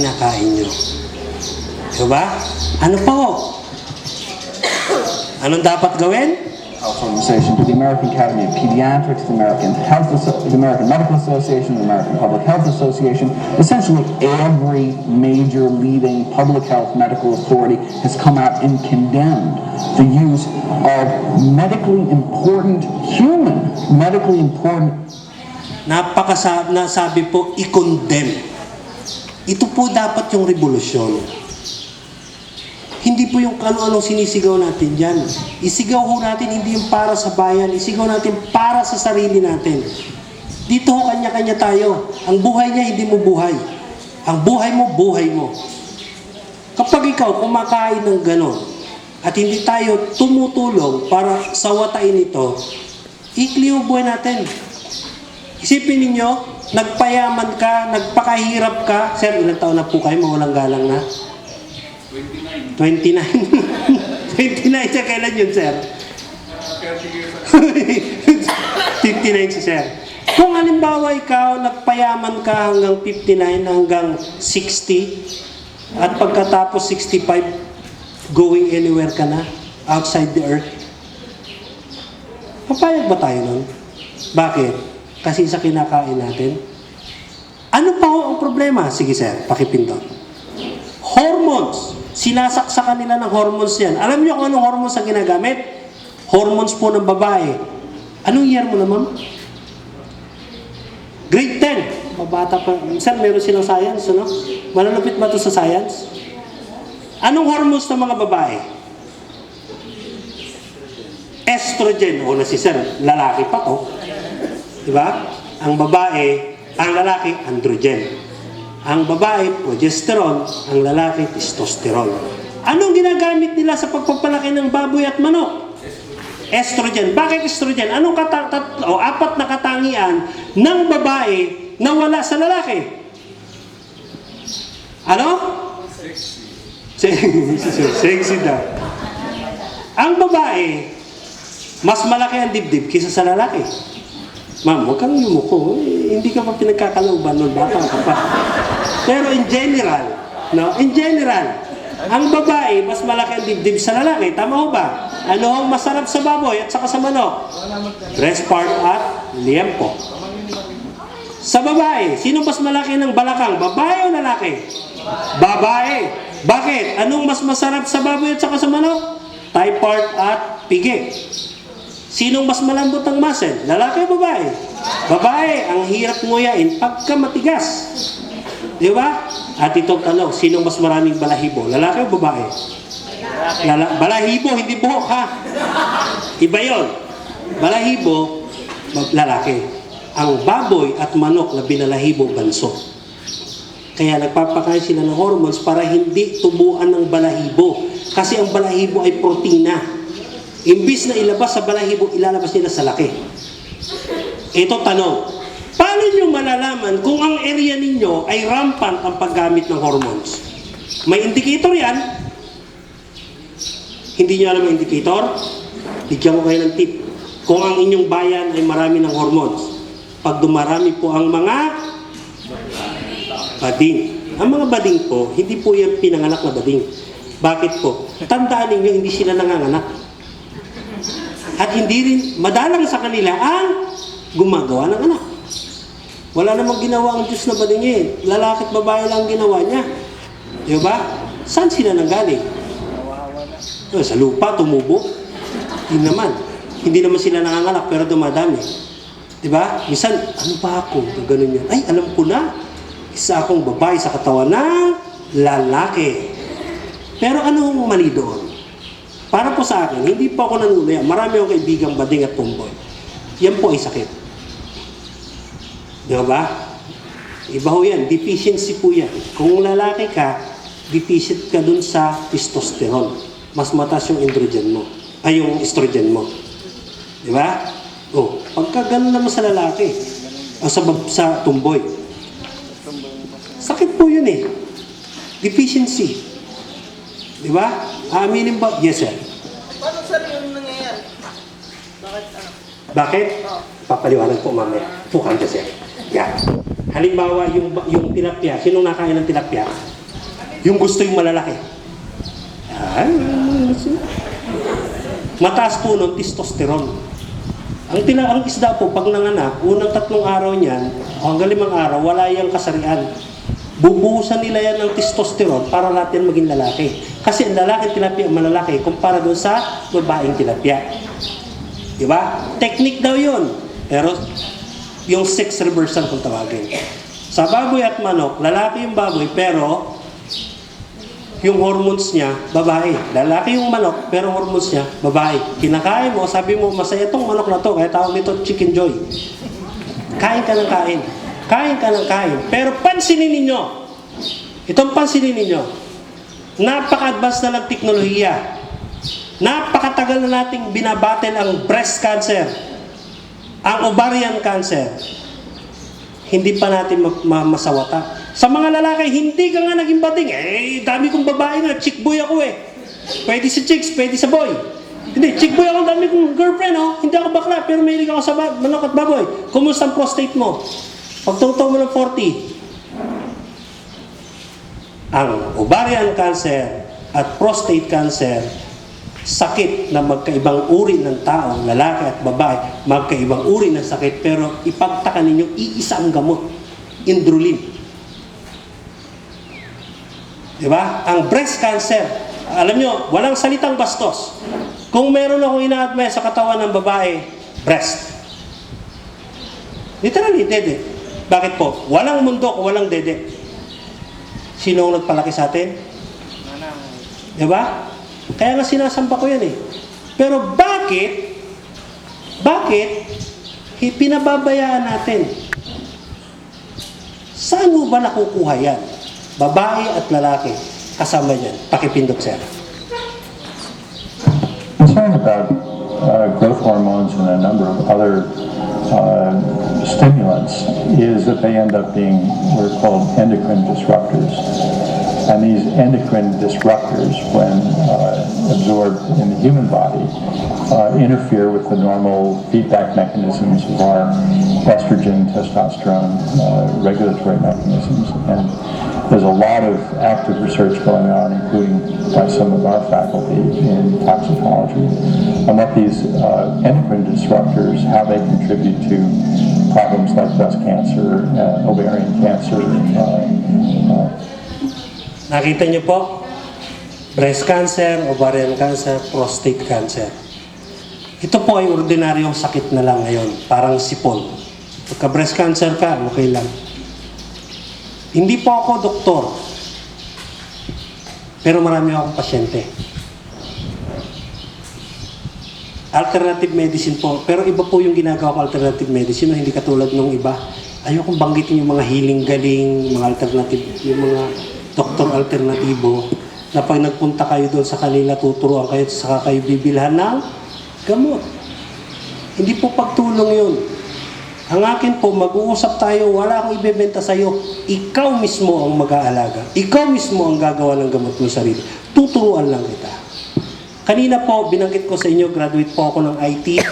Nakain nyo. Diba? Ano po? Anong dapat gawin? Health Organization, to the American Academy of Pediatrics, the American Medical Association, the American Public Health Association. Essentially, every major leading public health medical authority has come out and condemned the use of medically important Nasabi po, i-condemn. Ito po dapat yung revolusyon. Hindi po yung ano-anong sinisigaw natin dyan. Isigaw ho natin hindi yung para sa bayan, isigaw natin para sa sarili natin. Dito ho kanya-kanya tayo. Ang buhay niya, hindi mo buhay. Ang buhay mo, buhay mo. Kapag ikaw kumakain ng ganon, at hindi tayo tumutulong para sawatain ito, ikli yung buhay natin. Isipin ninyo, nagpayaman ka, nagpakahirap ka. Sir, ilang taon na po kayo, mawalang galang na? 29. 29 siya, kailan yun, sir? 59 si sir. Kung halimbawa ikaw, nagpayaman ka hanggang 59, hanggang 60, at pagkatapos 65, going anywhere ka na, outside the earth, papayag ba tayo nun? Bakit? Kasi sa kinakain natin. Ano pa ho ang problema? Sige sir, pakipindot. Hormones. Sinasaksakan nila ng hormones yan. Alam niyo kung anong hormones ang ginagamit? Hormones po ng babae. Anong year mo na, ma'am? Grade 10. Mabata pa. Sir, meron silang science, ano? Malalapit ba ito sa science? Anong hormones ng mga babae? Estrogen. O na si sir, lalaki pa to. Diba? Ang babae, ang lalaki, androgen. Ang babae, progesterone, ang lalaki, testosterone. Anong ginagamit nila sa pagpapalaki ng baboy at manok? Estrogen. Bakit estrogen? Anong apat na katangian ng babae na wala sa lalaki? Ano? Sexy daw. Ang babae, mas malaki ang dibdib kaysa sa lalaki. Ma'am, huwag kang yumuko. Hindi ka pa pinagkakalauban nun, bata ka pa. Pero in general, no? In general, ang babae, mas malaki ang dibdib sa lalaki. Tama ho ba? Ano ang masarap sa baboy at saka sa manok? Breast part at liempo. Sa babae, sino mas malaki ng balakang? Babae o lalaki? Babae. Bakit? Anong mas masarap sa baboy at saka sa manok? Thigh part at pigi. Sinong mas malambot ang muscle? Lalaki o babae? Babae. Ang hirap nguyain pagka matigas. Di ba? At itong tanong, sinong mas maraming balahibo? Lalaki o babae? Balahibo, hindi buhok ha. Iba yun. Balahibo, lalaki. Ang baboy at manok na binalahibo, ganso. Kaya nagpapakain sila ng hormones para hindi tubuan ng balahibo. Kasi ang balahibo ay protina. Imbis na ilabas sa balahibo, ilalabas nila sa laki. Ito tanong, paano nyo malalaman kung ang area ninyo ay rampant ang paggamit ng hormones? May indicator yan. Hindi nyo alam ang indicator? Bigyan ko kayo ng tip. Kung ang inyong bayan ay marami ng hormones, pag dumarami po ang mga bading. Ang mga bading po, hindi po yan pinanganak na bading. Bakit po? Tandaan ninyo, hindi sila nanganganak. At hindi rin madalang sa kanila ang gumagawa ng anak. Wala namang ginawa ang Diyos na bading niya eh. Lalaki at babae lang ginawa niya. Di ba? Saan sila nanggaling? Sa lupa, tumubo. Hindi naman. Hindi naman sila nanganganak pero dumadami. Di ba? Minsan, ano ba ako? Ganun yan. Ay, alam ko na. Isa akong babae sa katawan ng lalaki. Pero anong mali doon? Para po sa akin, hindi po ako nanunaya. Marami akong kaibigang bading at tomboy. Yan po ay sakit. Di ba? Iba ho yan. Deficiency po yan. Kung lalaki ka, deficient ka dun sa testosterone. Mas mataas yung androgen mo. Ay, yung estrogen mo. Di ba? O, pagka ganun naman sa lalaki, o sa tomboy. Sakit po yun eh. Deficiency. Di ba? Aaminin ba? Yes, sir. Paano sir yung nangyayari? Bakit ano? Bakit? Papaliwanag po mamaya. Pukan ka, sir. Yan. Halimbawa, yung tilapia. Sinong nakain ng tilapia? Yung gusto yung malalaki. Ay, mataas po nun, testosterone. Ang isda po, pag nanganak, unang 3 araw niyan, hanggang 5 araw, wala yung kasarian. Bubuhusan nila yan ng testosterone para natin maging lalaki. Kasi ang lalaki tilapia malalaki kumpara doon sa babaeng tilapia. Diba? Technique daw yun. Pero yung sex reversal kung tawagin. Sa baboy at manok, lalaki yung baboy pero yung hormones niya, babae. Lalaki yung manok pero hormones niya, babae. Kinakain mo, sabi mo, masaya tong manok na to, kaya tawag nito chicken joy. Kain ka ng kain. Kain ka ng kain. Pero pansinin ninyo, itong pansinin ninyo, napaka-advance na ng teknolohiya. Napakatagal na nating binabattle ang breast cancer, ang ovarian cancer. Hindi pa natin masawata. Sa mga lalaki, hindi ka nga naging bading. Dami kong babae na, chick boy ako eh. Pwede sa chicks, pwede sa boy. Hindi, chick boy ako, dami kong girlfriend oh. Hindi ako bakla, pero mahilig ako sa manok at baboy. Kumusta ang prostate mo? Pagtungtong mo ng 40, ang ovarian cancer at prostate cancer, sakit na magkaibang uri ng tao, lalaki at babae, magkaibang uri ng sakit, pero ipagtaka ninyo, iisa ang gamot, Indrulin. Diba? Ang breast cancer, alam nyo, walang salitang bastos. Kung meron akong ina-admire sa katawan ng babae, breast. Literally, dede. Bakit po? Walang mundo kung walang dede. Sino ang nagpalaki sa atin? Diba? Kaya nga sinasamba ko yan eh. Pero bakit pinababayaan natin? Saan mo ba nakukuha yan? Babae at lalaki. Kasama yan. Pakipindot, sir. Concern about growth hormones and a number of other stimulants is that they end up being what are called endocrine disruptors. And these endocrine disruptors, when absorbed in the human body, interfere with the normal feedback mechanisms of our estrogen, testosterone regulatory mechanisms. And there's a lot of active research going on, including by some of our faculty in toxicology, on what these endocrine disruptors, how they contribute to problems like breast cancer, ovarian cancer. Nakita niyo po? Breast cancer, ovarian cancer, prostate cancer. Ito po ay ordinaryong sakit na lang ngayon, parang sipon. Pagka breast cancer ka, okay lang. Hindi po ako doktor, pero marami akong pasyente. Alternative medicine po, pero iba po yung ginagawa ko alternative medicine, hindi katulad nung iba. Ayokong banggitin yung mga healing galing, mga alternative, yung mga doktor alternatibo, na pag nagpunta kayo doon sa kanila, tuturuan kayo, saka kayo bibilhan ng gamot. Hindi po pagtulong yun. Ang akin po, mag-uusap tayo, wala akong ibebenta sa'yo. Ikaw mismo ang mag-aalaga. Ikaw mismo ang gagawa ng gamot mo sarili. Tuturuan lang kita. Kanina po, binanggit ko sa inyo, graduate po ako ng IT.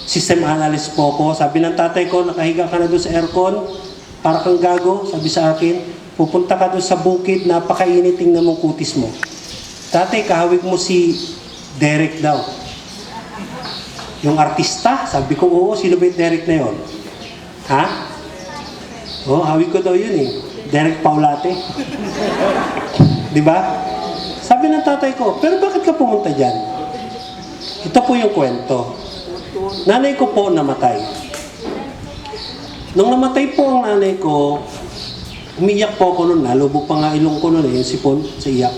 System analyst po ako. Sabi ng tatay ko, nakahiga ka na doon sa aircon, para kang gago, sabi sa akin, pupunta ka doon sa bukid, napakainit, tingnan mong kutis mo. Tatay, kahawig mo si Derek daw. Yung artista, sabi ko, oo, sino ba yung Derek na yun? Ha? Oo, hawig ko daw yun eh. Derek Paulate. Di ba? Sabi ng tatay ko, pero bakit ka pumunta dyan? Ito po yung kwento. Nanay ko po namatay. Nung namatay po ang nanay ko, umiyak po ako noon, nalubog pa nga ilong ko noon, yung sipon sa iyak.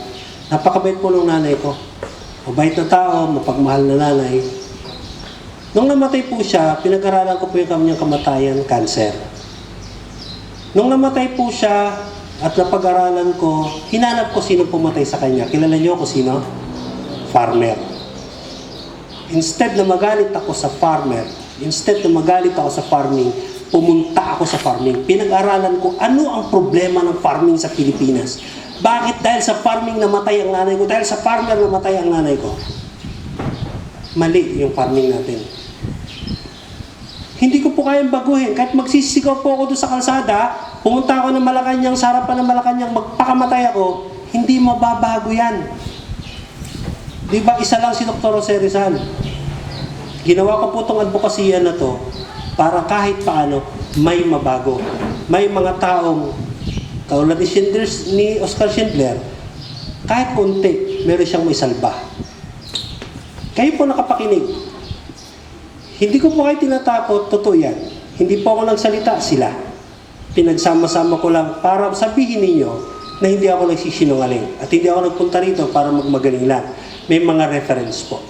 Napakabait po ng nanay ko. Mabait na tao, mapagmahal na nanay. Nung namatay po siya, pinag-aralan ko po yung kanyang kamatayan, cancer. Nung namatay po siya at napag-aralan ko, hinanap ko sino pumatay sa kanya. Kilala niyo ako sino? Farmer. Instead na magalit ako sa farmer, instead na magalit ako sa farming, pumunta ako sa farming. Pinag-aralan ko ano ang problema ng farming sa Pilipinas. Bakit? Dahil sa farming namatay ang nanay ko. Dahil sa farmer namatay ang nanay ko. Mali yung farming natin. Hindi ko po kayang baguhin. Kahit magsisigaw po ako doon sa kalsada, pumunta ako ng Malacanang, sa harapan ng Malacanang, magpakamatay ako, hindi mababago yan. Di ba, isa lang si Dr. Jose Rizal. Ginawa ko po itong advokasya na to para kahit paano may mabago. May mga taong, kaulad ni Oscar Schindler, kahit konti, meron siyang may salba. Kayo po nakapakinig. Hindi ko po kayo tinatakot, totoo yan. Hindi po ako nagsalita, sila. Pinagsama-sama ko lang para sabihin ninyo na hindi ako nagsisinungaling. At hindi ako nagpunta rito para magmagaling lang. May mga reference po.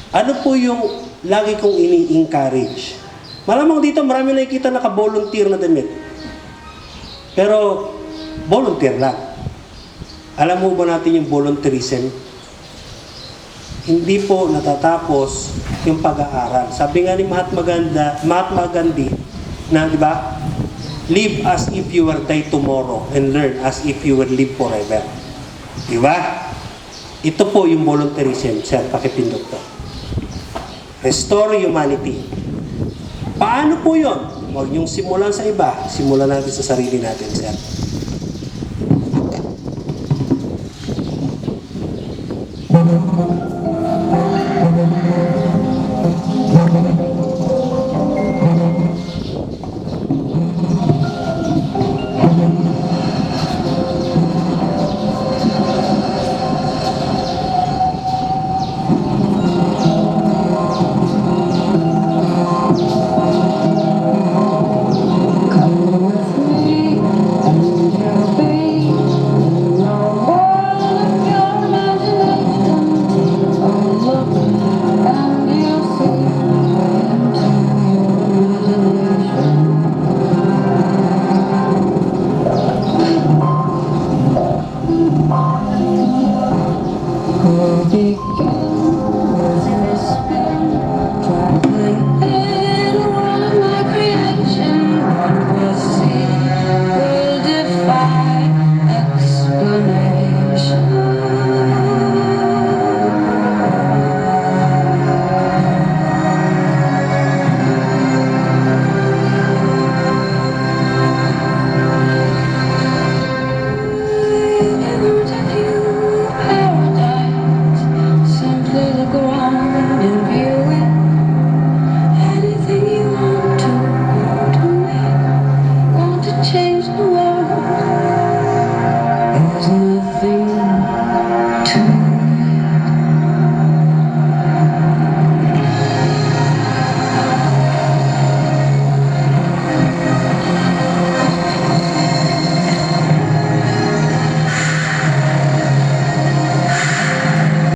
Ano po yung lagi kong ini-encourage? Malamang dito marami nakikita naka-volunteer na damit. Pero, volunteer lang. Alam mo ba natin yung volunteerism? Hindi po natatapos yung pag-aaral. Sabi nga ni Mahatma Gandhi na, di ba? Live as if you were die tomorrow and learn as if you will live forever. Di ba? Ito po yung volunteerism, sir, pakipindot to. Restore humanity. Paano po yun? Huwag niyong simulan sa iba. Simulan natin sa sarili natin, sir. Big